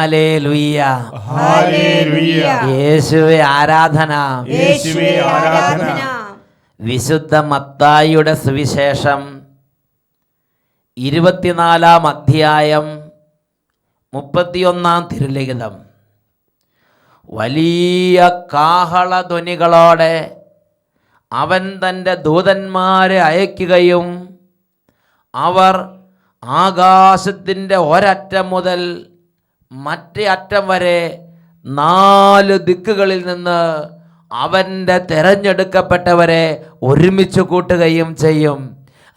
Hallelujah, hallelujah. യേശുവേ ആരാധന. യേശുവേ ആരാധന. വിശുദ്ധ മത്തായിയുടെ സുവിശേഷം 24-ാം അധ്യായം 31-ാം തിരുലിഖിതം. വലിയ കാഹളധ്വനികളോടെ അവൻ തൻ്റെ ദൂതന്മാരെ അയക്കുകയും അവർ ആകാശത്തിൻ്റെ ഒരറ്റം മുതൽ മറ്റേ അറ്റം വരെ 4 ദിക്കുകളിൽ നിന്ന് അവൻ്റെ തെരഞ്ഞെടുക്കപ്പെട്ടവരെ ഒരുമിച്ച് കൂട്ടുകയും ചെയ്യും.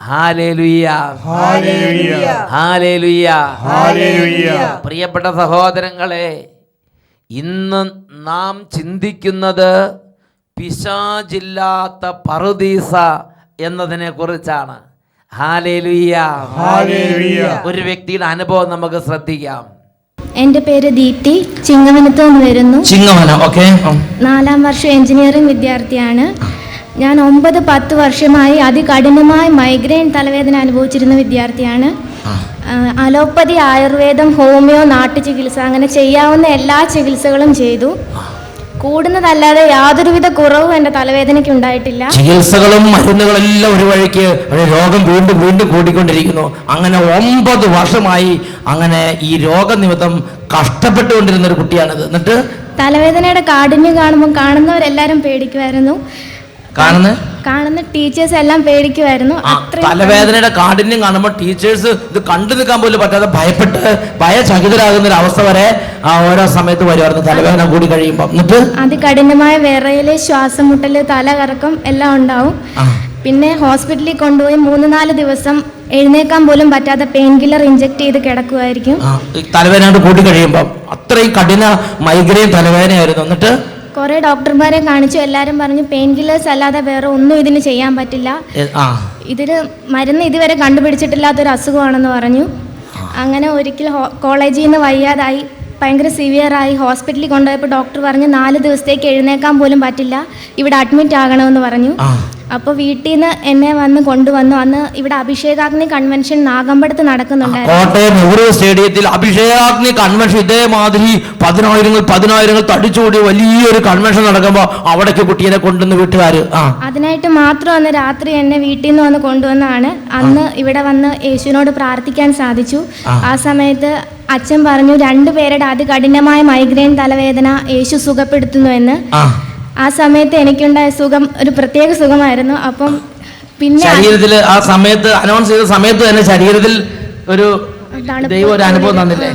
Hallelujah, hallelujah, hallelujah, hallelujah. പ്രിയപ്പെട്ട സഹോദരങ്ങളെ, ഇന്ന് നാം ചിന്തിക്കുന്നത് പിശാചില്ലാത്ത പറുദീസ എന്നതിനെ കുറിച്ചാണ്. Hallelujah, hallelujah. ഒരു വ്യക്തിയുടെ അനുഭവം നമുക്ക് ശ്രദ്ധിക്കാം. എൻ്റെ പേര് ദീപ്തി, ചിങ്ങവനത്ത് നിന്ന് വരുന്നു. ചിങ്ങവനം, ഓക്കെ. 4-ാം വർഷം എഞ്ചിനീയറിംഗ് വിദ്യാർത്ഥിയാണ്. ഞാൻ 9-10 വർഷമായി അതികഠിനമായ മൈഗ്രെയിൻ തലവേദന അനുഭവിച്ചിരുന്ന വിദ്യാർത്ഥിയാണ്. അലോപ്പതി, ആയുർവേദം, ഹോമിയോ, നാട്ടുചികിത്സ അങ്ങനെ ചെയ്യാവുന്ന എല്ലാ ചികിത്സകളും ചെയ്തു. കൂടുന്നതല്ലാതെ യാതൊരുവിധ കുറവും എൻ്റെ തലവേദനയ്ക്ക് ഉണ്ടായിട്ടില്ല. ചികിത്സകളും മരുന്നുകളെല്ലാം ഒരു വഴിക്ക്, രോഗം വീണ്ടും വീണ്ടും കൂടിക്കൊണ്ടിരിക്കുന്നു. അങ്ങനെ 9 വർഷമായി അങ്ങനെ ഈ രോഗനിമിത്തം കഷ്ടപ്പെട്ടുകൊണ്ടിരുന്ന ഒരു കുട്ടിയാണിത്. എന്നിട്ട് തലവേദനയുടെ കാഠിന്യം കാണുമ്പോൾ കാണുന്നവരെല്ലാവരും പേടിക്കുമായിരുന്നു. കാണുന്ന ടീച്ചേഴ്സ് എല്ലാം പേടിക്കുമായിരുന്നു. തലവേദനയുടെ കാഠിന്യം കാണുമ്പോൾ ടീച്ചേഴ്സ് ഇത് കണ്ടു നിൽക്കാൻ പോലും പറ്റാതെ ഭയചകിതരാകുന്ന ഒരു അവസ്ഥ വരെ ഓരോ സമയത്ത് വരുമായിരുന്നു തലവേദന കൂടി കഴിയുമ്പോൾ. എന്നിട്ട് അതികഠിനമായ വിറയല്, ശ്വാസം മുട്ടല്, തലകറക്കം എല്ലാം ഉണ്ടാവും. പിന്നെ ഹോസ്പിറ്റലിൽ കൊണ്ടുപോയി 3-4 ദിവസം എഴുന്നേക്കാൻ പോലും പറ്റാതെ പെയിൻ കില്ലർ ഇഞ്ചെക്ട് ചെയ്ത് കിടക്കുമായിരിക്കും. തലവേദന കൂടി കഴിയുമ്പോൾ അത്രയും കഠിന മൈഗ്രെയിൻ തലവേദനയായിരുന്നു. എന്നിട്ട് കുറെ ഡോക്ടർമാരെ കാണിച്ചു. എല്ലാവരും പറഞ്ഞു പെയിൻ കില്ലേഴ്സ് അല്ലാതെ വേറെ ഒന്നും ഇതിന് ചെയ്യാൻ പറ്റില്ല, ഇതിന് മരുന്ന് ഇതുവരെ കണ്ടുപിടിച്ചിട്ടില്ലാത്തൊരു അസുഖമാണെന്ന് പറഞ്ഞു. അങ്ങനെ ഒരിക്കൽ കോളേജിൽ നിന്ന് വയ്യാതായി, ഭയങ്കര സിവിയറായി ഹോസ്പിറ്റലിൽ കൊണ്ടുപോയപ്പോൾ ഡോക്ടർ പറഞ്ഞു 4 ദിവസത്തേക്ക് എഴുന്നേക്കാൻ പോലും പറ്റില്ല, ഇവിടെ അഡ്മിറ്റ് ആകണമെന്ന് പറഞ്ഞു. അപ്പോൾ വീട്ടിൽ നിന്ന് എന്നെ കൊണ്ടുവന്നു. അന്ന് ഇവിടെ അഭിഷേകാഗ്നി കൺവെൻഷൻ നാഗമ്പടത്ത് നടക്കുന്നുണ്ടായിരുന്നു. കോട്ടയം നെഹ്റു സ്റ്റേഡിയത്തിൽ അഭിഷേകാഗ്നി കൺവെൻഷൻ ഇതേമാതിരി 10,000 തടിച്ചുകൂടി വലിയൊരു കൺവെൻഷൻ നടക്കുമ്പോൾ അവിടേക്ക് കുട്ടീനെ കൊണ്ടുവന്ന് വീട്ടുകാര് അതിനായിട്ട് മാത്രം അന്ന് രാത്രി എന്നെ വീട്ടിൽ നിന്ന് കൊണ്ടുവന്നതാണ്. അന്ന് ഇവിടെ വന്ന് യേശുവിനോട് പ്രാർത്ഥിക്കാൻ സാധിച്ചു. ആ സമയത്ത് അച്ഛൻ പറഞ്ഞു 2 പേരുടെ അതികഠിനമായ മൈഗ്രെയിൻ തലവേദന യേശു സുഖപ്പെടുത്തുന്നു എന്ന്. ആ സമയത്ത് എനിക്കുണ്ടായ സുഖം ഒരു പ്രത്യേക സുഖമായിരുന്നു. അപ്പം പിന്നെ ശരീരത്തിൽ ആ സമയത്ത് അനൗൺസ് ചെയ്ത സമയത്ത് തന്നെ ശരീരത്തിൽ ഒരു അനുഭവം തന്നില്ലേ?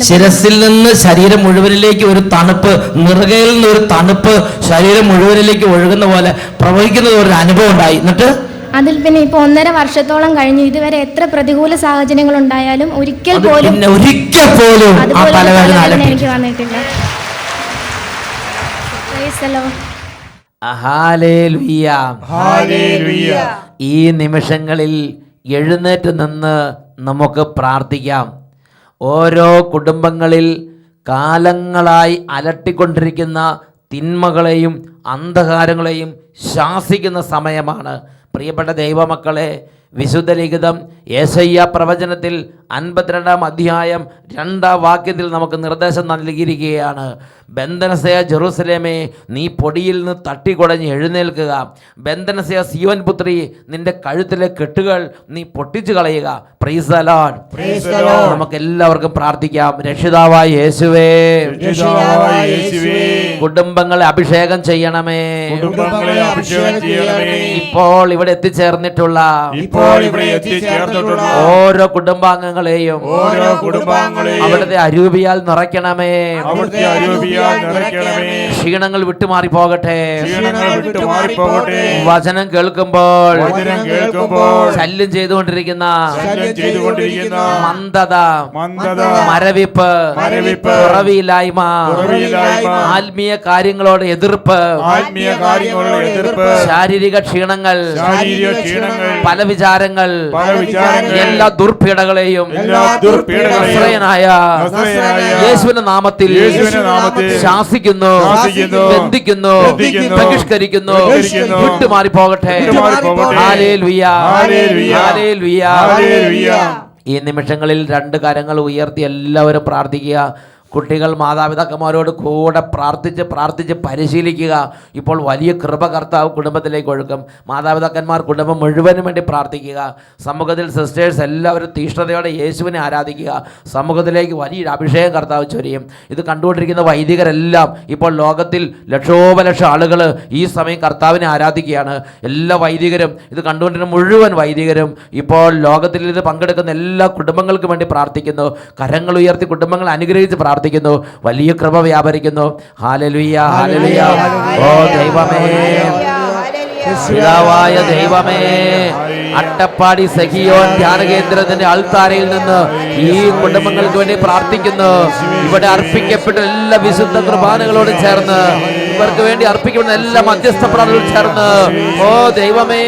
ശിരസിൽ നിന്ന് ശരീരം മുഴുവനിലേക്ക് ഒരു തണുപ്പ്, നെറുകയിൽ നിന്ന് ഒരു തണുപ്പ് ശരീരം മുഴുവനിലേക്ക് ഒഴുകുന്ന പോലെ പ്രവഹിക്കുന്ന ഒരു അനുഭവം ഉണ്ടായി. എന്നിട്ട് അതിൽ പിന്നെ ഇപ്പൊ 1.5 വർഷത്തോളം കഴിഞ്ഞു. ഇതുവരെ എത്ര പ്രതികൂല സാഹചര്യങ്ങൾ ഉണ്ടായാലും ഒരിക്കൽ പോലും എനിക്ക് വന്നിട്ടില്ല. ഈ നിമിഷങ്ങളിൽ എഴുന്നേറ്റ് നിന്ന് നമുക്ക് പ്രാർത്ഥിക്കാം. ഓരോ കുടുംബങ്ങളിൽ കാലങ്ങളായി അലട്ടിക്കൊണ്ടിരിക്കുന്ന തിന്മകളെയും അന്ധകാരങ്ങളെയും ശാസിക്കുന്ന സമയമാണ്. പ്രിയപ്പെട്ട ദൈവമക്കളെ, വിശുദ്ധ ലിഖിതം യെശയ്യാ പ്രവചനത്തിൽ 52-ാം അധ്യായം 2-ാം വാക്യത്തിൽ നമുക്ക് നിർദ്ദേശം നൽകിയിരിക്കുകയാണ്. ബന്ധനസയ ജെറുസലേമേ, നീ പൊടിയിൽ നിന്ന് തട്ടിക്കുടഞ്ഞ് എഴുന്നേൽക്കുക. ബന്ധനസയ സിയോൻ പുത്രി, നിന്റെ കഴുത്തിലെ കെട്ടുകൾ നീ പൊട്ടിച്ചു കളയുക. Price the Lord. നമുക്ക് എല്ലാവർക്കും പ്രാർത്ഥിക്കാം. രക്ഷിതാവായ യേശുവേ, കുടുംബങ്ങളെ അഭിഷേകം ചെയ്യണമേ. ഇപ്പോൾ ഇവിടെ എത്തിച്ചേർന്നിട്ടുള്ള ഓരോ കുടുംബാംഗങ്ങളെയും അവിടുത്തെ അരൂപിയാൽ നിറയ്ക്കണമേ. ക്ഷീണങ്ങൾ വിട്ടുമാറി പോകട്ടെ. വചനം കേൾക്കുമ്പോൾ ശല്യം ചെയ്തുകൊണ്ടിരിക്കുന്ന മന്ദത, മരവിപ്പ്, കുറവില്ലായ്മ, ആത്മീയ കാര്യങ്ങളോട് എതിർപ്പ്, ശാരീരിക ക്ഷീണങ്ങൾ, പല വിചാരങ്ങൾ, എല്ലാ ദുർപീഡകളെയും നസ്രയനായ യേശുവിന്റെ നാമത്തിൽ ശാസിക്കുന്നു, ബന്ധിക്കുന്നു, ബഹിഷ്കരിക്കുന്നു. വിട്ടുമാറി പോകട്ടെ. Hallelujah, hallelujah. ഈ നിമിഷങ്ങളിൽ 2 കരങ്ങൾ ഉയർത്തി എല്ലാവരും പ്രാർത്ഥിക്കുക. കുട്ടികൾ മാതാപിതാക്കന്മാരോട് കൂടെ പ്രാർത്ഥിച്ച് പരിശീലിക്കുക. ഇപ്പോൾ വലിയ കൃപ കർത്താവ് കുടുംബത്തിലേക്ക് ഒഴുക്കും. മാതാപിതാക്കന്മാർ കുടുംബം മുഴുവനും വേണ്ടി പ്രാർത്ഥിക്കുക. സമൂഹത്തിൽ സിസ്റ്റേഴ്സ് എല്ലാവരും തീഷ്ണതയോടെ യേശുവിനെ ആരാധിക്കുക. സമൂഹത്തിലേക്ക് വലിയൊരു അഭിഷേകം കർത്താവ് ചൊരിയും. ഇത് കണ്ടുകൊണ്ടിരിക്കുന്ന വൈദികരെല്ലാം ഇപ്പോൾ ലോകത്തിൽ ലക്ഷോപലക്ഷം ആളുകൾ ഈ സമയം കർത്താവിനെ ആരാധിക്കുകയാണ്. എല്ലാ വൈദികരും, ഇത് കണ്ടുകൊണ്ടിരുന്ന മുഴുവൻ വൈദികരും ഇപ്പോൾ ലോകത്തിൽ ഇത് പങ്കെടുക്കുന്ന എല്ലാ കുടുംബങ്ങൾക്കും വേണ്ടി പ്രാർത്ഥിക്കുന്നു. കരങ്ങൾ ഉയർത്തി കുടുംബങ്ങൾ അനുഗ്രഹിച്ച് പ്രാർത്ഥിക്കുന്നു. വലിയ കൃപ വ്യാപരിക്കുന്നു. Hallelujah, hallelujah. ഓ ദൈവമേ, പിതാവായ ദൈവമേ, അട്ടപ്പാടി സഖിയോൻ ധ്യാന കേന്ദ്രത്തിന്റെ അൾത്താരയിൽ നിന്ന് ഈ കുടുംബങ്ങൾക്ക് വേണ്ടി പ്രാർത്ഥിക്കുന്നു. ഇവിടെ അർപ്പിക്കപ്പെട്ട എല്ലാ വിശുദ്ധ കുർബാനകളോട് ചേർന്ന്, ഇവർക്ക് വേണ്ടി അർപ്പിക്കപ്പെടുന്ന എല്ലാ മധ്യസ്ഥ പ്രാർത്ഥനകളോട് ചേർന്ന്, ഓ ദൈവമേ,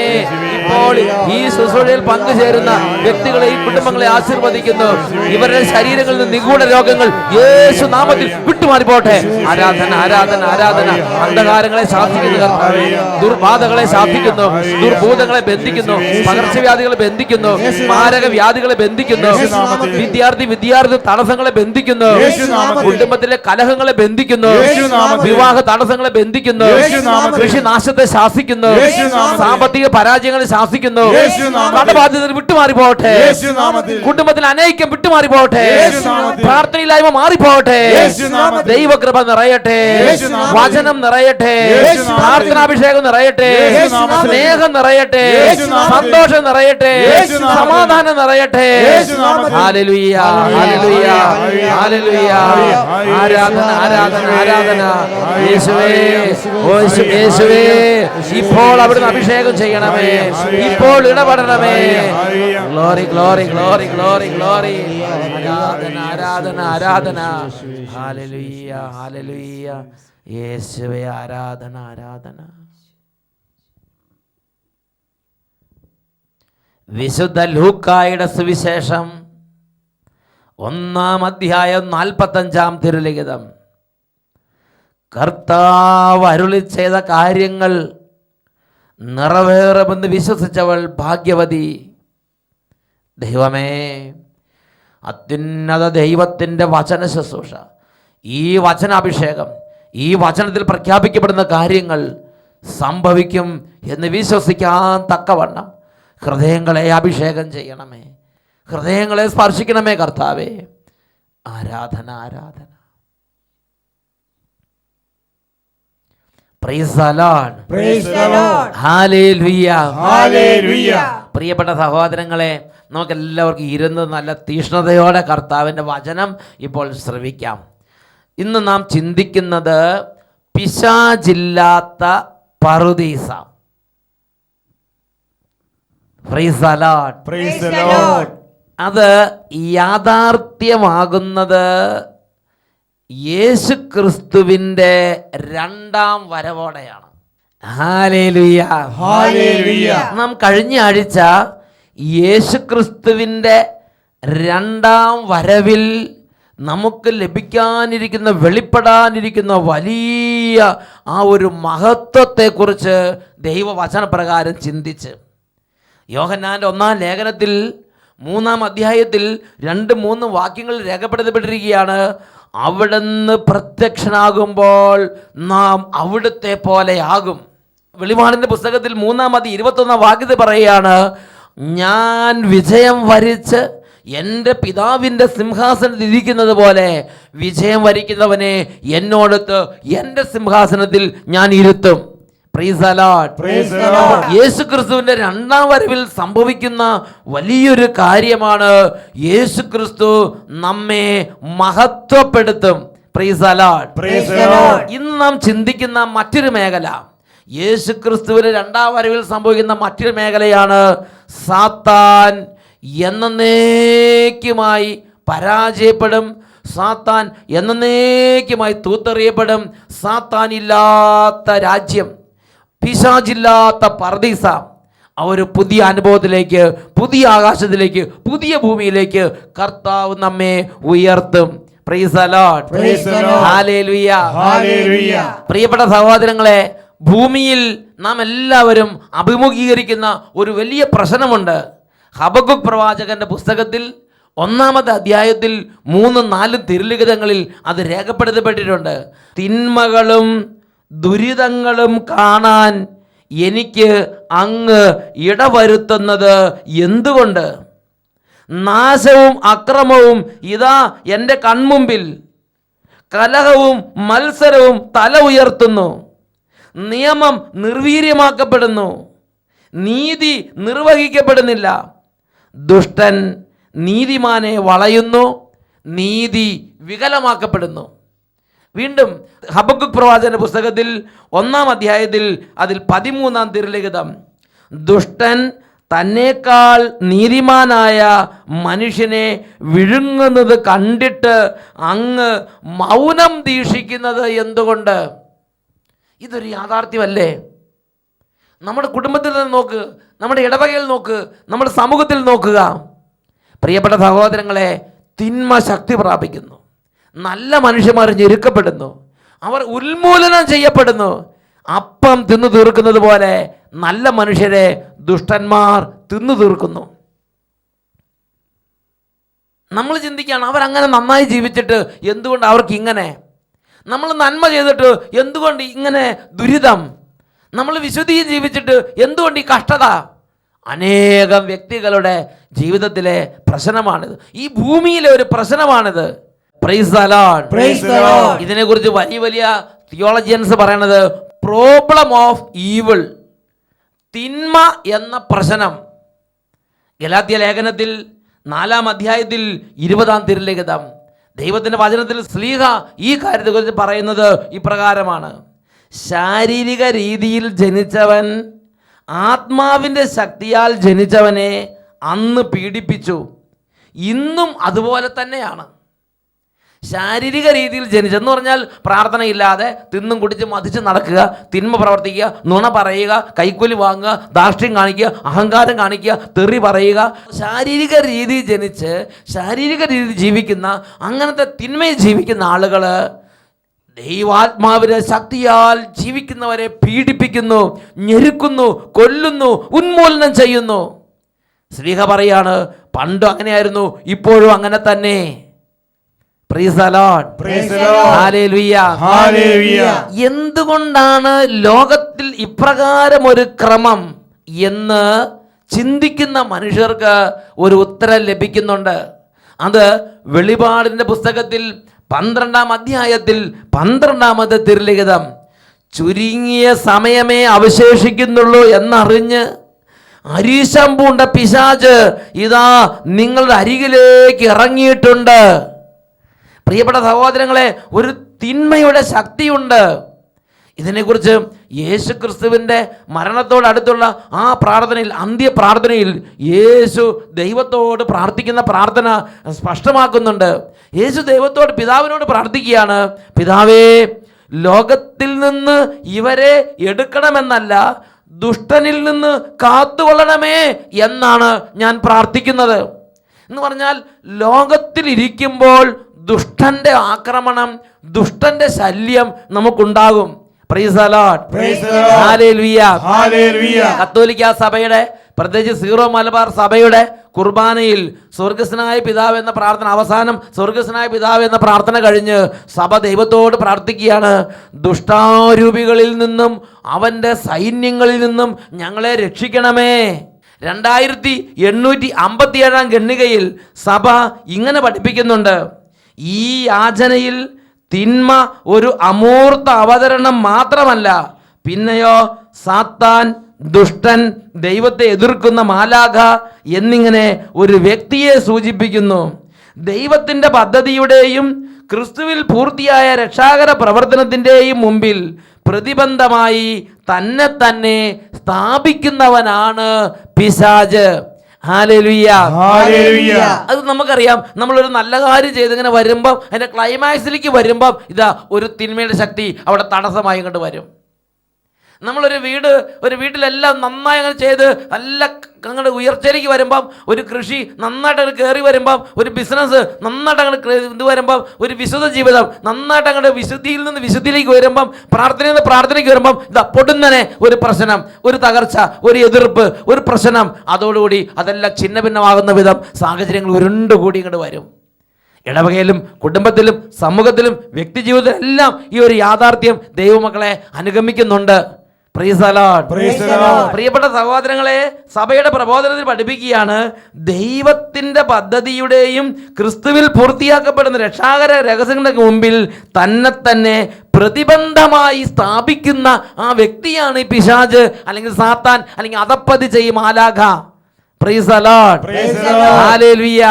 ഇപ്പോൾ ഈ ശുശ്രൂഷയിൽ പങ്കുചേരുന്ന വ്യക്തികളെ, ഈ കുടുംബങ്ങളെ ആശീർവദിക്കുന്നു. ഇവരുടെ ശരീരങ്ങളിൽ നിന്ന് നിഗൂഢ രോഗങ്ങൾ യേശു നാമത്തിൽ വിട്ടുമാറിപ്പോട്ടെ. ആരാധന, ആരാധന, ആരാധന. അന്ധകാരങ്ങളെ ശാസിക്കുന്നു കർത്താവേ, ദുർബാധകളെ ശാസിക്കുന്നു, ദുർഭൂതങ്ങളെ ബന്ധിക്കുന്നു, പകർച്ചവ്യാധികളെ ബന്ധിക്കുന്നു, മാരക വ്യാധികളെ ബന്ധിക്കുന്നു, വിദ്യാർത്ഥി തടസ്സങ്ങളെ ബന്ധിക്കുന്നു, കുടുംബത്തിലെ കലഹങ്ങളെ ബന്ധിക്കുന്നു, വിവാഹ തടസ്സങ്ങളെ ബന്ധിക്കുന്നു, കൃഷിനാശത്തെ ശാസിക്കുന്നു, സാമ്പത്തിക പരാജയങ്ങളെ ശാസിക്കുന്നു. കടബാധ്യത വിട്ടുമാറിപ്പോട്ടെ. കുടുംബത്തിൽ അനൈക്യം വിട്ടുമാറിപ്പോട്ടെ. പ്രാർത്ഥനയില്ലായ്മ മാറിപ്പോട്ടെ. ദൈവകൃപ നിറയട്ടെ. വചനം നിറയട്ടെ. പ്രാർത്ഥനാഭിഷേകം നിറയട്ടെ. സ്നേഹം നിറയട്ടെ. സന്തോഷം നിറയട്ടെ. സമാധാനം നിറയട്ടെ. Hallelujah, hallelujah, hallelujah. ആരാധന, ആരാധന, ആരാധന. യേശുവേ, യേശുവേ, ഇപ്പോൾ അവിടുന്ന് അഭിഷേകം ചെയ്യണമേ. ഇപ്പോൾ ഇടപെടണമേ. Glory, glory, glory, glory, glory. ആരാധന, ആരാധന, ആരാധന. Hallelujah, hallelujah. യേശുവേ, ആരാധന, ആരാധന. വിശുദ്ധ ലൂക്കായുടെ സുവിശേഷം 1-ാം അധ്യായം 45-ാം തിരുലിഖിതം. കർത്താവ് അരുളി ചെയ്ത കാര്യങ്ങൾ നിറവേറുമെന്ന് വിശ്വസിച്ചവൾ ഭാഗ്യവതി. ദൈവമേ, അത്യുന്നത ദൈവത്തിൻ്റെ വചന ശുശ്രൂഷ, ഈ വചനാഭിഷേകം, ഈ വചനത്തിൽ പ്രഖ്യാപിക്കപ്പെടുന്ന കാര്യങ്ങൾ സംഭവിക്കും എന്ന് വിശ്വസിക്കാൻ തക്കവണ്ണം ഹൃദയങ്ങളെ അഭിഷേകം ചെയ്യണമേ. ഹൃദയങ്ങളെ സ്പർശിക്കണമേ കർത്താവേ. ആരാധന, ആരാധന. Price the Lord, praise the Lord. Hallelujah, hallelujah. പ്രിയപ്പെട്ട സഹോദരങ്ങളെ, നമുക്ക് എല്ലാവർക്കും ഇരുന്ന് നല്ല തീഷ്ണതയോടെ കർത്താവിൻ്റെ വചനം ഇപ്പോൾ ശ്രവിക്കാം. ഇന്ന് നാം ചിന്തിക്കുന്നത് പിശാചില്ലാത്ത പറുദീസ. Praise the Lord, praise the Lord. അത് യാഥാർത്ഥ്യമാകുന്നത് യേശുക്രിസ്തുവിൻ്റെ 2-ാം വരവോടെയാണ്. Hallelujah, hallelujah. നാം കഴിഞ്ഞ ആഴ്ച യേശുക്രിസ്തുവിൻ്റെ 2-ാം വരവിൽ നമുക്ക് ലഭിക്കാനിരിക്കുന്ന, വെളിപ്പെടാനിരിക്കുന്ന വലിയ ആ ഒരു മഹത്വത്തെക്കുറിച്ച് ദൈവവചനപ്രകാരം ചിന്തിച്ച്, യോഹന്നാൻ്റെ 1-ാം ലേഖനത്തിൽ 3-ാം അധ്യായത്തിൽ 2-3 വാക്യങ്ങൾ രേഖപ്പെടുത്തപ്പെട്ടിരിക്കുകയാണ്. അവിടുന്ന് പ്രത്യക്ഷനാകുമ്പോൾ നാം അവിടുത്തെ പോലെയാകും. വെളിപാടിൻ്റെ പുസ്തകത്തിൽ 3-ാം അധ്യായം 21-ാം വാക്യത്തിൽ പറയുകയാണ്, ഞാൻ വിജയം വരിച്ച് എൻ്റെ പിതാവിൻ്റെ സിംഹാസനത്തിൽ ഇരിക്കുന്നത് പോലെ വിജയം വരിക്കുന്നവനെ എന്നോടൊത്ത് എൻ്റെ സിംഹാസനത്തിൽ ഞാൻ ഇരുത്തും. Praise the Lord, praise the Lord. യേശുക്രിസ്തുവിന്റെ 2-ാം വരവിൽ സംഭവിക്കുന്ന വലിയൊരു കാര്യമാണ് യേശുക്രിസ്തു നമ്മെ മഹത്വപ്പെടുത്തും. Praise the Lord, praise the Lord. ഇന്ന് നാം ചിന്തിക്കുന്ന മറ്റൊരു മേഖല, യേശുക്രിസ്തുവിന്റെ 2-ാം വരവിൽ സംഭവിക്കുന്ന മറ്റൊരു മേഖലയാണ് സാത്താൻ എന്നേക്കുമായി പരാജയപ്പെടും. സാത്താൻ എന്നേക്കുമായി തൂത്തെറിയപ്പെടും. സാത്താൻ ഇല്ലാത്ത രാജ്യം, പിശാചില്ലാത്ത പർദീസ, ആ ഒരു പുതിയ അനുഭവത്തിലേക്ക്, പുതിയ ആകാശത്തിലേക്ക്, പുതിയ ഭൂമിയിലേക്ക് കർത്താവ് നമ്മെ ഉയർത്തും. Price the Lord, praise the Lord. Hallelujah, hallelujah. പ്രിയപ്പെട്ട സഹോദരങ്ങളെ, ഭൂമിയിൽ നാം എല്ലാവരും അഭിമുഖീകരിക്കുന്ന ഒരു വലിയ പ്രശ്നമുണ്ട്. ഹബക്കൂക്ക് പ്രവാചകന്റെ പുസ്തകത്തിൽ ഒന്നാമത്തെ അധ്യായത്തിൽ 3-4 തിരുലിഖിതങ്ങളിൽ അത് രേഖപ്പെടുത്തപ്പെട്ടിട്ടുണ്ട്. തിന്മകളും ദുരിതങ്ങളും കാണാൻ എനിക്ക് അങ്ങ് ഇടവരുത്തുന്നത് എന്തുകൊണ്ട്? നാശവും അക്രമവും ഇതാ എൻ്റെ കൺമുമ്പിൽ. കലഹവും മത്സരവും തല ഉയർത്തുന്നു. നിയമം നിർവീര്യമാക്കപ്പെടുന്നു. നീതി നിർവഹിക്കപ്പെടുന്നില്ല. ദുഷ്ടൻ നീതിമാനെ വളയുന്നു. നീതി വികലമാക്കപ്പെടുന്നു. വീണ്ടും ഹബക്കുക്ക് പ്രവാചകന്റെ പുസ്തകത്തിൽ 1-ാം അധ്യായത്തിൽ അതിൽ 13-ാം തിരുലിഖിതം, ദുഷ്ടൻ തന്നേക്കാൾ നീതിമാനായ മനുഷ്യനെ വിഴുങ്ങുന്നത് കണ്ടിട്ട് അങ്ങ് മൗനം ദീക്ഷിക്കുന്നത് എന്തുകൊണ്ട്? ഇതൊരു യാഥാർത്ഥ്യമല്ലേ? നമ്മുടെ കുടുംബത്തിൽ നിന്ന് നോക്ക്, നമ്മുടെ ഇടവകയിൽ നോക്ക്, നമ്മുടെ സമൂഹത്തിൽ നോക്കുക. പ്രിയപ്പെട്ട സഹോദരങ്ങളെ, തിന്മ ശക്തി പ്രാപിക്കുന്നു. നല്ല മനുഷ്യന്മാർ ഞെരുക്കപ്പെടുന്നു. അവർ ഉന്മൂലനം ചെയ്യപ്പെടുന്നു. അപ്പം തിന്നു തീർക്കുന്നത് പോലെ നല്ല മനുഷ്യരെ ദുഷ്ടന്മാർ തിന്നു തീർക്കുന്നു. നമ്മൾ ചിന്തിക്കുകയാണ്, അവരങ്ങനെ നന്നായി ജീവിച്ചിട്ട് എന്തുകൊണ്ട് അവർക്ക് ഇങ്ങനെ? നമ്മൾ നന്മ ചെയ്തിട്ട് എന്തുകൊണ്ട് ഇങ്ങനെ ദുരിതം? നമ്മൾ വിശുദ്ധിയും ജീവിച്ചിട്ട് എന്തുകൊണ്ട് ഈ കഷ്ടത? അനേകം വ്യക്തികളുടെ ജീവിതത്തിലെ പ്രശ്നമാണിത്. ഈ ഭൂമിയിലെ ഒരു പ്രശ്നമാണിത്. Price the Lord. Praise the Lord. ഇതിനെക്കുറിച്ച് വലിയ വലിയ തിയോളജിയൻസ് പറയണത് പ്രോബ്ലം ഓഫ് ഈവിൾ, തിന്മ എന്ന പ്രശ്നം. ഗലാത്യ ലേഖനത്തിൽ 4-ാം അധ്യായത്തിൽ 20-ാം തിരുലിഖിതം ദൈവത്തിൻ്റെ വചനത്തിൽ ശ്ലീഹ ഈ കാര്യത്തെക്കുറിച്ച് പറയുന്നത് ഇപ്രകാരമാണ്: ശാരീരിക രീതിയിൽ ജനിച്ചവൻ ആത്മാവിൻ്റെ ശക്തിയാൽ ജനിച്ചവനെ അന്ന് പീഡിപ്പിച്ചു. ഇന്നും അതുപോലെ തന്നെയാണ്. ശാരീരിക രീതിയിൽ ജനിച്ചെന്ന് പറഞ്ഞാൽ പ്രാർത്ഥനയില്ലാതെ തിന്നും കുടിച്ച് മതിച്ച് നടക്കുക, തിന്മ പ്രവർത്തിക്കുക, നുണ പറയുക, കൈക്കൂലി വാങ്ങുക, ധാർഷ്ട്യം കാണിക്കുക, അഹങ്കാരം കാണിക്കുക, തെറി പറയുക. ശാരീരിക രീതിയിൽ ജനിച്ച് ശാരീരിക രീതിയിൽ ജീവിക്കുന്ന അങ്ങനത്തെ തിന്മയിൽ ജീവിക്കുന്ന ആളുകൾ ദൈവാത്മാവിന്റെ ശക്തിയാൽ ജീവിക്കുന്നവരെ പീഡിപ്പിക്കുന്നു, ഞെരുക്കുന്നു, കൊല്ലുന്നു, ഉന്മൂലനം ചെയ്യുന്നു. ശ്ലീഹ പറയാണ്, പണ്ടും അങ്ങനെയായിരുന്നു, ഇപ്പോഴും അങ്ങനെ തന്നെ. Praise the Lord. Praise the Lord. Hallelujah. Hallelujah. എന്തുകൊണ്ടാണ് ലോകത്തിൽ ഇപ്രകാരം ഒരു ക്രമം എന്ന് ചിന്തിക്കുന്ന മനുഷ്യർക്ക് ഒരു ഉത്തരം ലഭിക്കുന്നുണ്ട്. അത് വെളിപാടിൻ്റെ പുസ്തകത്തിൽ 12-ാം അധ്യായത്തിൽ 12-ാമത്തെ തിരുലിഖിതം, ചുരുങ്ങിയ സമയമേ അവശേഷിക്കുന്നുള്ളൂ എന്നറിഞ്ഞ് അരീശം പൂണ്ട പിശാച് ഇതാ നിങ്ങളുടെ അരികിലേക്ക് ഇറങ്ങിയിട്ടുണ്ട്. പ്രിയപ്പെട്ട സഹോദരങ്ങളെ, ഒരു തിന്മയുടെ ശക്തിയുണ്ട്. ഇതിനെക്കുറിച്ച് യേശു ക്രിസ്തുവിൻ്റെ മരണത്തോടടുത്തുള്ള ആ പ്രാർത്ഥനയിൽ, അന്ത്യപ്രാർത്ഥനയിൽ യേശു ദൈവത്തോട് പ്രാർത്ഥിക്കുന്ന പ്രാർത്ഥന സ്പഷ്ടമാക്കുന്നുണ്ട്. യേശു ദൈവത്തോട്, പിതാവിനോട് പ്രാർത്ഥിക്കുകയാണ്, പിതാവേ, ലോകത്തിൽ നിന്ന് ഇവരെ എടുക്കണമെന്നല്ല, ദുഷ്ടനിൽ നിന്ന് കാത്തുകൊള്ളണമേ എന്നാണ് ഞാൻ പ്രാർത്ഥിക്കുന്നത്. എന്ന് പറഞ്ഞാൽ ലോകത്തിൽ ഇരിക്കുമ്പോൾ ദുഷ്ടന്റെ ആക്രമണം, ദുഷ്ടന്റെ ശല്യം നമുക്കുണ്ടാകും. Price the Lord. Praise the Lord. Hallelujah. Hallelujah. കത്തോലിക്ക സഭയുടെ, പ്രത്യേകിച്ച് സീറോ മലബാർ സഭയുടെ കുർബാനയിൽ സ്വർഗസ്നായ പിതാവ് എന്ന പ്രാർത്ഥന, അവസാനം സ്വർഗസ്നായ പിതാവ് എന്ന പ്രാർത്ഥന കഴിഞ്ഞ് സഭ ദൈവത്തോട് പ്രാർത്ഥിക്കുകയാണ്, ദുഷ്ടാരൂപികളിൽ നിന്നും അവൻ്റെ സൈന്യങ്ങളിൽ നിന്നും ഞങ്ങളെ രക്ഷിക്കണമേ. 2857 ഖണ്ഡികയിൽ സഭ ഇങ്ങനെ പഠിപ്പിക്കുന്നുണ്ട്, ഈ യാചനയിൽ തിന്മ ഒരു അമൂർത്ത അവതരണം മാത്രമല്ല, പിന്നെയോ സാത്താൻ, ദുഷ്ടൻ, ദൈവത്തെ എതിർക്കുന്ന മാലാഖ എന്നിങ്ങനെ ഒരു വ്യക്തിയെ സൂചിപ്പിക്കുന്നു. ദൈവത്തിൻ്റെ പദ്ധതിയുടെയും ക്രിസ്തുവിൽ പൂർത്തിയായ രക്ഷാകര പ്രവർത്തനത്തിൻ്റെയും മുമ്പിൽ പ്രതിബന്ധമായി തന്നെ തന്നെ സ്ഥാപിക്കുന്നവനാണ് പിശാച്. ഹല്ലേലൂയ. Hallelujah. അത് നമുക്കറിയാം. നമ്മളൊരു നല്ല കാര്യം ചെയ്തിങ്ങനെ വരുമ്പം, അതിൻ്റെ ക്ലൈമാക്സിലേക്ക് വരുമ്പം ഇതാ ഒരു തിന്മയുടെ ശക്തി അവിടെ തടസ്സമായി കൊണ്ട് വരും. നമ്മളൊരു വീട്ടിലെല്ലാം നന്നായി അങ്ങനെ ചെയ്ത് നല്ല അങ്ങോട്ട് ഉയർച്ചയിലേക്ക് വരുമ്പം, ഒരു കൃഷി നന്നായിട്ട് അങ്ങോട്ട് കയറി വരുമ്പം, ഒരു ബിസിനസ് നന്നായിട്ട് അങ്ങോട്ട് ഇത് വരുമ്പം, ഒരു വിശുദ്ധ ജീവിതം നന്നായിട്ട് അങ്ങോട്ട് വിശുദ്ധിയിൽ നിന്ന് വിശുദ്ധിയിലേക്ക് വരുമ്പം, പ്രാർത്ഥനയിൽ നിന്ന് പ്രാർത്ഥനയ്ക്ക് വരുമ്പം, ഇതാ പൊടുന്നനെ ഒരു പ്രശ്നം, ഒരു തകർച്ച, ഒരു എതിർപ്പ്, ഒരു പ്രശ്നം. അതോടുകൂടി അതെല്ലാം ഛിന്ന ഭിന്നമാകുന്ന വിധം സാഹചര്യങ്ങൾ ഉരുണ്ടുകൂടി ഇങ്ങോട്ട് വരും. ഇടവകയിലും കുടുംബത്തിലും സമൂഹത്തിലും വ്യക്തി ജീവിതത്തിലും എല്ലാം ഈ ഒരു യാഥാർത്ഥ്യം ദൈവമക്കളെ അനുഗമിക്കുന്നുണ്ട്. Price the Lord. പ്രിയപ്പെട്ട സഹോദരങ്ങളെ, സഭയുടെ പ്രബോധനത്തിൽ പഠിപ്പിക്കുകയാണ്, ദൈവത്തിൻ്റെ പദ്ധതിയുടെയും ക്രിസ്തുവിൽ പൂർത്തിയാക്കപ്പെടുന്ന രക്ഷാകര രഹസ്യങ്ങളുടെ മുമ്പിൽ തന്നെ പ്രതിബന്ധമായി സ്ഥാപിക്കുന്ന ആ വ്യക്തിയാണ് ഈ പിശാച്, അല്ലെങ്കിൽ സാത്താൻ, അല്ലെങ്കിൽ അധപ്പതി ചെയ്യും മാലാഖ. Price the Lord. Hallelujah.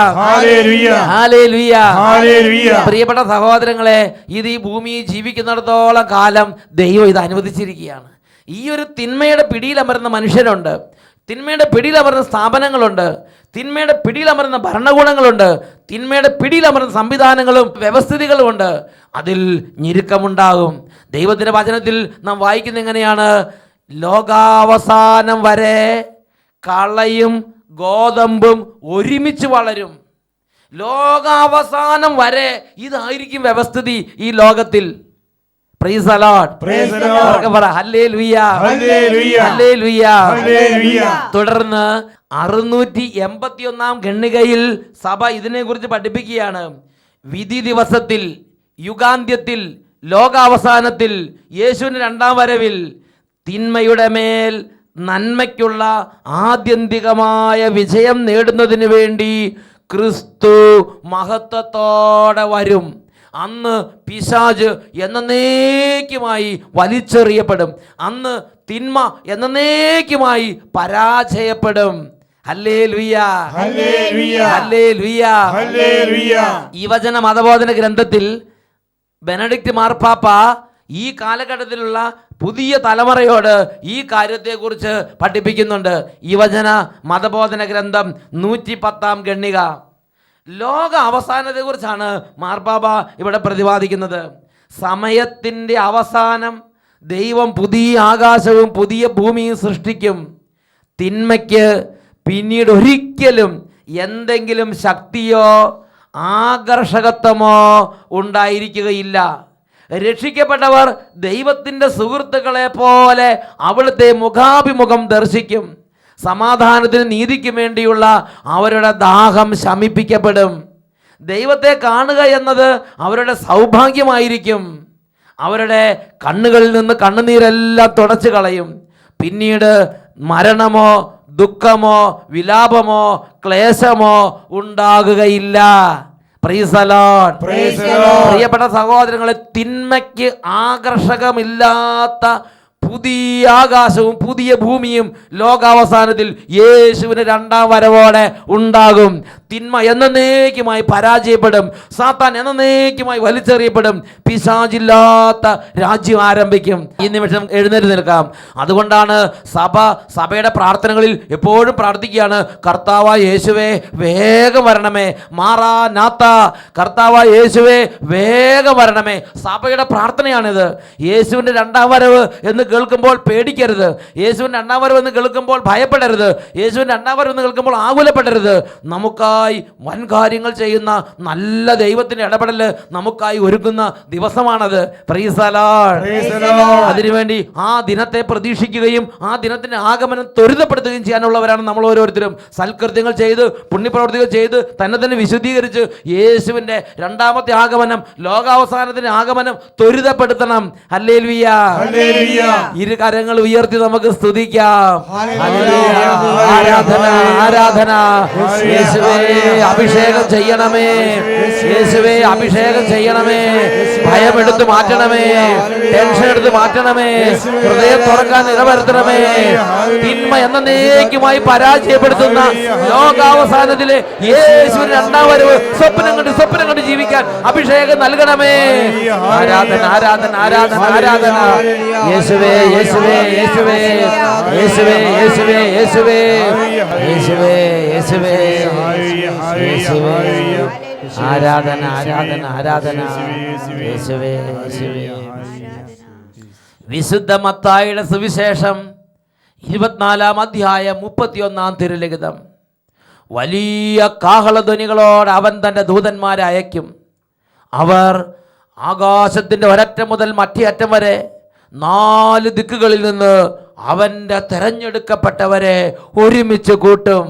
Hallelujah. പ്രിയപ്പെട്ട സഹോദരങ്ങളെ, ഇത് ഈ ഭൂമിയിൽ ജീവിക്കുന്നിടത്തോളം കാലം ദൈവം ഇത് അനുവദിച്ചിരിക്കുകയാണ്. ഈ ഒരു തിന്മയുടെ പിടിയിലമർന്ന മനുഷ്യരുണ്ട്, തിന്മയുടെ പിടിയിലമർന്ന സ്ഥാപനങ്ങളുണ്ട്, തിന്മയുടെ പിടിയിലമർന്ന ഭരണകൂടങ്ങളുണ്ട്, തിന്മയുടെ പിടിയിലമർന്ന സംവിധാനങ്ങളും വ്യവസ്ഥിതികളും ഉണ്ട്. അതിൽ ഞെരുക്കമുണ്ടാകും. ദൈവത്തിൻ്റെ വചനത്തിൽ നാം വായിക്കുന്ന എങ്ങനെയാണ്? ലോകാവസാനം വരെ കളയും ഗോതമ്പും ഒരുമിച്ച് വളരും. ലോകാവസാനം വരെ ഇതായിരിക്കും വ്യവസ്ഥിതി ഈ ലോകത്തിൽ. Price the Lord. Hallelujah. Hallelujah. തുടർന്ന് 681 ഖണ്ഡികയിൽ സഭ ഇതിനെക്കുറിച്ച് പഠിപ്പിക്കുകയാണ്. വിധി ദിവസത്തിൽ, യുഗാന്ത്യത്തിൽ, ലോകാവസാനത്തിൽ, യേശുവിൻ്റെ രണ്ടാം വരവിൽ തിന്മയുടെ മേൽ നന്മയ്ക്കുള്ള ആത്യന്തികമായ വിജയം നേടുന്നതിന് വേണ്ടി ക്രിസ്തു മഹത്വത്തോടെ വരും. അന്ന് പിശാച് എന്നേക്കുമായി വലിച്ചെറിയപ്പെടും. അന്ന് തിന്മ എന്നേക്കുമായി പരാജയപ്പെടും. ഹല്ലേലൂയ. ഹല്ലേലൂയ. ഈ വചന മതബോധന ഗ്രന്ഥത്തിൽ ബെനഡിക്റ്റ് മാർപ്പാപ്പ ഈ കാലഘട്ടത്തിലുള്ള പുതിയ തലമുറയോട് ഈ കാര്യത്തെക്കുറിച്ച് പഠിപ്പിക്കുന്നുണ്ട്. ഈ വചന മതബോധന ഗ്രന്ഥം 110 ഖണ്ഡിക. ലോക അവസാനത്തെക്കുറിച്ചാണ് മാർപ്പാപ്പ ഇവിടെ പ്രതിപാദിക്കുന്നത്. സമയത്തിൻ്റെ അവസാനം ദൈവം പുതിയ ആകാശവും പുതിയ ഭൂമിയും സൃഷ്ടിക്കും. തിന്മയ്ക്ക് പിന്നീട് ഒരിക്കലും എന്തെങ്കിലും ശക്തിയോ ആകർഷകത്വമോ ഉണ്ടായിരിക്കുകയില്ല. രക്ഷിക്കപ്പെട്ടവർ ദൈവത്തിൻ്റെ സുഹൃത്തുക്കളെ പോലെ അവിടുത്തെ മുഖാഭിമുഖം ദർശിക്കും. സമാധാനത്തിനും നീതിക്കും വേണ്ടിയുള്ള അവരുടെ ദാഹം ശമിപ്പിക്കപ്പെടും. ദൈവത്തെ കാണുക എന്നത് അവരുടെ സൗഭാഗ്യമായിരിക്കും. അവരുടെ കണ്ണുകളിൽ നിന്ന് കണ്ണുനീരെല്ലാം തുടച്ചു കളയും. പിന്നീട് മരണമോ ദുഃഖമോ വിലാപമോ ക്ലേശമോ ഉണ്ടാകുകയില്ല. Price the Lord. പ്രിയപ്പെട്ട സഹോദരങ്ങളെ, തിന്മയ്ക്ക് ആകർഷകമില്ലാത്ത പുതിയ ആകാശവും പുതിയ ഭൂമിയും ലോകാവസാനത്തിൽ യേശുവിന് രണ്ടാം വരവോടെ ഉണ്ടാകും. തിന്മ എന്നേക്കുമായി പരാജയപ്പെടും. സാത്താൻ എന്നേക്കുമായി വലിച്ചെറിയപ്പെടും. പിശാചില്ലാത്ത രാജ്യം ആരംഭിക്കും. ഈ നിമിഷം എഴുന്നേറ്റ് നിൽക്കാം. അതുകൊണ്ടാണ് സഭയുടെ പ്രാർത്ഥനകളിൽ എപ്പോഴും പ്രാർത്ഥിക്കുകയാണ്, കർത്താവായ യേശുവേ വേഗം വരണമേ, മാറാനാത്ത, കർത്താവായ യേശുവേ വേഗം വരണമേ. സഭയുടെ പ്രാർത്ഥനയാണിത്. യേശുവിൻ്റെ രണ്ടാം വരവ് എന്ന് കേൾക്കുമ്പോൾ പേടിക്കരുത്. യേശുവിൻ്റെ രണ്ടാം വരവ് എന്ന് കേൾക്കുമ്പോൾ ഭയപ്പെടരുത്. യേശുവിൻ്റെ രണ്ടാം വരവ് എന്ന് കേൾക്കുമ്പോൾ ആകുലപ്പെടരുത്. നമുക്കായി വൻ കാര്യങ്ങൾ ചെയ്യുന്ന നല്ല ദൈവത്തിൻ്റെ ഇടപെടൽ നമുക്കായി ഒരുക്കുന്ന ദിവസമാണത്. Price the Lord. അതിനുവേണ്ടി ആ ദിനത്തെ പ്രതീക്ഷിക്കുകയും ആ ദിനത്തിൻ്റെ ആഗമനം ത്വരിതപ്പെടുത്തുകയും ചെയ്യാനുള്ളവരാണ് നമ്മൾ ഓരോരുത്തരും. സൽകൃത്യങ്ങൾ ചെയ്ത് പുണ്യപ്രവർത്തികൾ ചെയ്ത് തന്നെ വിശുദ്ധീകരിച്ച് യേശുവിൻ്റെ രണ്ടാമത്തെ ആഗമനം, ലോകാവസാനത്തിൻ്റെ ആഗമനം ത്വരിതപ്പെടുത്തണം. ഹല്ലേലൂയ. ഇരു കരങ്ങൾ ഉയർത്തി നമുക്ക് സ്തുതിക്കാം. ആരാധന, ആരാധന. യേശുവേ അഭിഷേകം ചെയ്യണമേ, യേശുവേ അഭിഷേകം ചെയ്യണമേ. ഭയം എടുത്ത് മാറ്റണമേ, ടെൻഷൻ എടുത്ത് മാറ്റണമേ, ഹൃദയം തുറക്കാൻ ഇടവരുത്തണമേ. തിന്മ എന്നേക്കുമായി പരാജയപ്പെടുത്തുന്ന ലോകാവസാനത്തിലെ യേശുവിന്റെ രണ്ടാം വരവ് സ്വപ്നം കണ്ട് ജീവിക്കാൻ അഭിഷേകം നൽകണമേ. ആരാധന, ആരാധന, ആരാധന, ആരാധന. യേശുവേ, യേശുവേ, യേശുവേ, യേശുവേ, യേശുവേ, യേശുവേ, യേശുവേ, യേശുവേ, യേശുവേ. ആരാധന, ആരാധന, ആരാധന. യേശുവേ, യേശുവേ. വിശുദ്ധ മത്തായിയുടെ സുവിശേഷം 24-ാം അധ്യായം 31-ാം തിരുലിഖിതം. വലിയ കാഹളധ്വനികളോട് അവൻ തൻ്റെ ദൂതന്മാരെ അയക്കും. അവർ ആകാശത്തിൻ്റെ ഒരറ്റം മുതൽ മറ്റേ അറ്റം വരെ 4 ദിക്കുകളിൽ നിന്ന് അവൻ്റെ തെരഞ്ഞെടുക്കപ്പെട്ടവരെ ഒരുമിച്ച് കൂട്ടും.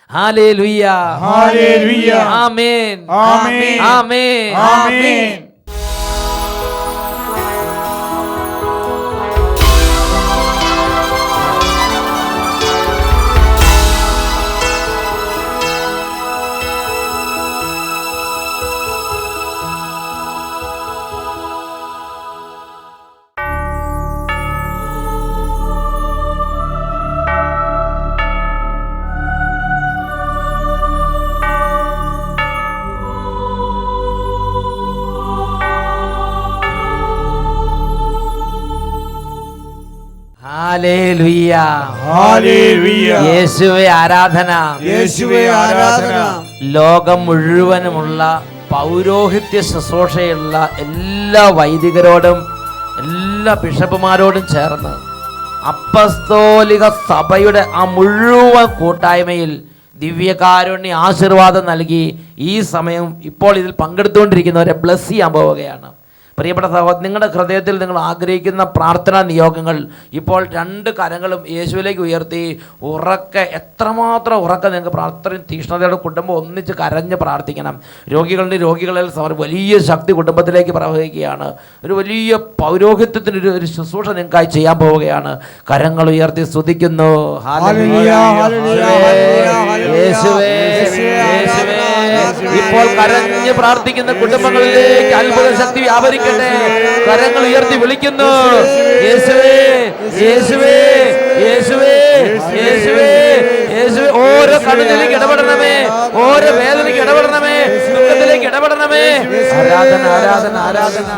Hallelujah, hallelujah, amen, amen, amen, amen. Hallelujah, hallelujah. യേശുവേ ആരാധന. യേശുവേ ആരാധന. ലോകം മുഴുവനുമുള്ള പൗരോഹിത്യ ശുശ്രൂഷയുള്ള എല്ലാ വൈദികരോടും എല്ലാ ബിഷപ്പുമാരോടും ചേർന്ന് അപ്പസ്തോലിക സഭയുടെ ആ മുഴുവൻ കൂട്ടായ്മയിൽ ദിവ്യകാരുണ്യ ആശീർവാദം നൽകി ഈ സമയം ഇപ്പോൾ ഇതിൽ പങ്കെടുത്തുകൊണ്ടിരിക്കുന്നവരെ ബ്ലസ് ചെയ്യാൻ പോവുകയാണ്. പ്രിയപ്പെട്ട സഹോദരൻ, നിങ്ങളുടെ ഹൃദയത്തിൽ നിങ്ങൾ ആഗ്രഹിക്കുന്ന പ്രാർത്ഥനാ നിയോഗങ്ങൾ ഇപ്പോൾ 2 കരങ്ങളും യേശുവിലേക്ക് ഉയർത്തി ഉറക്കെ, എത്രമാത്രം ഉറക്കെ നിങ്ങൾക്ക് പ്രാർത്ഥന തീക്ഷ്ണതയുടെ കുടുംബം ഒന്നിച്ച് കരഞ്ഞ് പ്രാർത്ഥിക്കണം. രോഗികളിൽ വലിയ ശക്തി കുടുംബത്തിലേക്ക് പ്രവഹിക്കുകയാണ്. ഒരു വലിയ പൗരോഹിത്യത്തിനൊരു ശുശ്രൂഷ നിങ്ങൾക്കായി ചെയ്യാൻ പോവുകയാണ്. കരങ്ങൾ ഉയർത്തി സ്തുതിക്കുന്നു. യേശുവേ, യേശുവേ. ഇപ്പോൾ കരഞ്ഞ് പ്രാർത്ഥിക്കുന്ന കുടുംബങ്ങളിലേക്ക് അത്ഭുത ശക്തി വ്യാപരിക്കട്ടെ. കരങ്ങൾ ഉയർത്തി വിളിക്കുന്നു. യേശുവേ, യേശുവേ, യേശുവേ, യേശുവേ, യേശുവേ. ഓരോ കടലിലേക്ക് ഇടപെടണമേ, ഓരോ വേദനയ്ക്ക് ഇടപെടണമേ, ദുഃഖത്തിലേക്ക് ഇടപെടണമേ. ആരാധന, ആരാധന, ആരാധന.